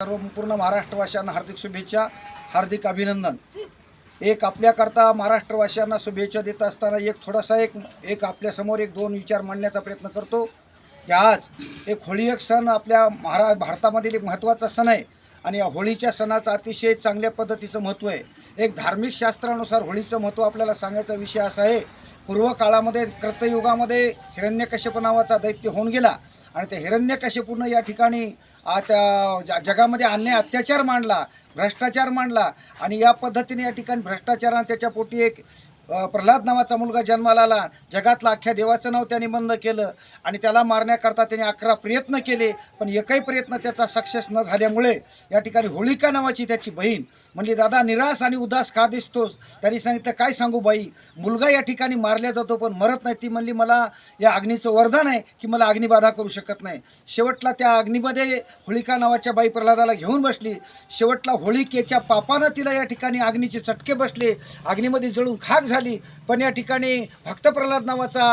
सर्व पूर्ण महाराष्ट्रवासियांना हार्दिक शुभेच्छा, हार्दिक अभिनंदन। एक आपल्याकरता महाराष्ट्रवासियांना शुभेच्छा देत असताना एक आपल्यासमोर एक दोन विचार मांडण्याचा प्रयत्न करतो की आज एक होळी एक सण आपल्या भारतामधील एक महत्त्वाचा सण आहे आणि या होळीच्या सणाचं अतिशय चांगल्या पद्धतीचं महत्त्व आहे। एक धार्मिक शास्त्रानुसार होळीचं महत्त्व आपल्याला सांगायचा विषय असा आहे, पूर्व काळामध्ये कृतयुगामध्ये हिरण्यकश्यप नावाचा दैत्य होऊन गेला आणि त्या हिरण्यकश्यपूनं या ठिकाणी त्या जगामध्ये अन्याय अत्याचार मांडला, भ्रष्टाचार मांडला आणि या पद्धतीने या ठिकाणी भ्रष्टाचाराने त्याच्या पोटी एक प्रल्हाद नावाचा मुलगा जन्माला आला। जगातलं अख्ख्या देवाचं नाव त्याने बंद केलं आणि त्याला मारण्याकरता त्याने 11 प्रयत्न केले, पण एकही प्रयत्न त्याचा सक्सेस न झाल्यामुळे या ठिकाणी होलिका नावाची त्याची बहीण म्हणली, दादा निराश आणि उदास का दिसतोस? त्यांनी सांगितलं, काय सांगू बाई, मुलगा या ठिकाणी मारल्या जातो पण मरत नाही। ती म्हणली, मला या अग्नीचं वरदान आहे की मला अग्निबाधा करू शकत नाही। शेवटला त्या अग्नीमध्ये होलिका नावाच्या बाई प्रल्हादाला घेऊन बसली। शेवटला होलिकेच्या पापानं तिला या ठिकाणी अग्नीचे चटके बसले, अग्नीमध्ये जळून खाक झाली। पण या ठिकाणी भक्त प्रल्हाद नावाचा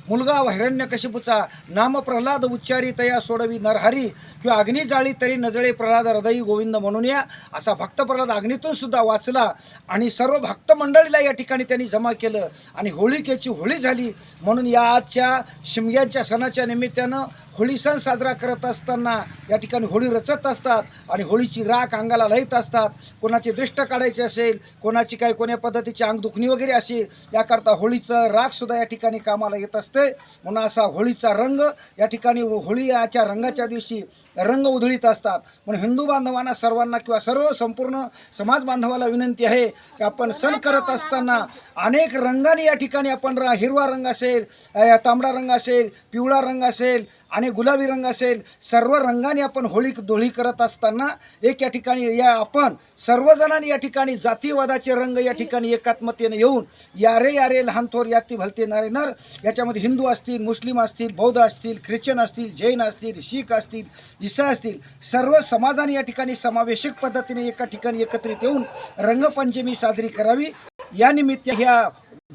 मुलगा हिरण्यकशिपूचा नाम प्रल्हाद उच्चारी तया सोडवी नरहरी किंवा अग्नी जाळी तरी नजळे प्रल्हाद हृदयी गोविंद म्हणून या असा भक्त प्रल्हाद अग्नीतून सुद्धा वाचला आणि सर्व भक्त मंडळीला या ठिकाणी त्यांनी जमा केलं आणि होळिकेची होळी झाली। म्हणून या आजच्या शिमग्याच्या सणाच्या निमित्तानं होळी सण साजरा करत असताना या ठिकाणी होळी रचत असतात आणि होळीची राख अंगाला लाईत असतात। कोणाचे दृष्ट काढायचे असेल, कोणाची काही कोण्या पद्धतीची अंगदुखणी वगैरे असेल, याकरता होळीचं राख सुद्धा या ठिकाणी कामाला येत असते। म्हणून असा होळीचा रंग या ठिकाणी होळीच्या रंगाच्या दिवशी रंग उधळीत असतात। म्हणून हिंदू बांधवांना सर्वांना किंवा सर्व संपूर्ण समाज बांधवाला विनंती आहे की आपण सण करत असताना अनेक रंगाने या ठिकाणी आपण हिरवा रंग असेल, तांबडा रंग असेल, पिवळा रंग असेल आणि गुलाबी रंग असेल, सर्व रंगाने आपण होळी करत असताना एक या ठिकाणी आपण सर्वजणांनी या ठिकाणी जातीवादाचे रंग या ठिकाणी एकात्मतेने येऊन यारे यारे लहान थोर याती भलते नारे नर, याच्यामध्ये हिंदू असतील, मुस्लिम असतील, बौद्ध असतील, ख्रिश्चन असतील, जैन असतील, शीख असतील, ईसाई असतील, सर्व समाजाने या ठिकाणी समावेशक पद्धतीने एका ठिकाणी एकत्रित येऊन रंगपंचमी साजरी करावी। या निमित्त ह्या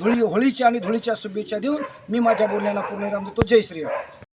होळीच्या आणि धुळीच्या शुभेच्छा देऊन मी माझ्या बोलण्याला पूर्ण विराम देतो। जय श्रीराम।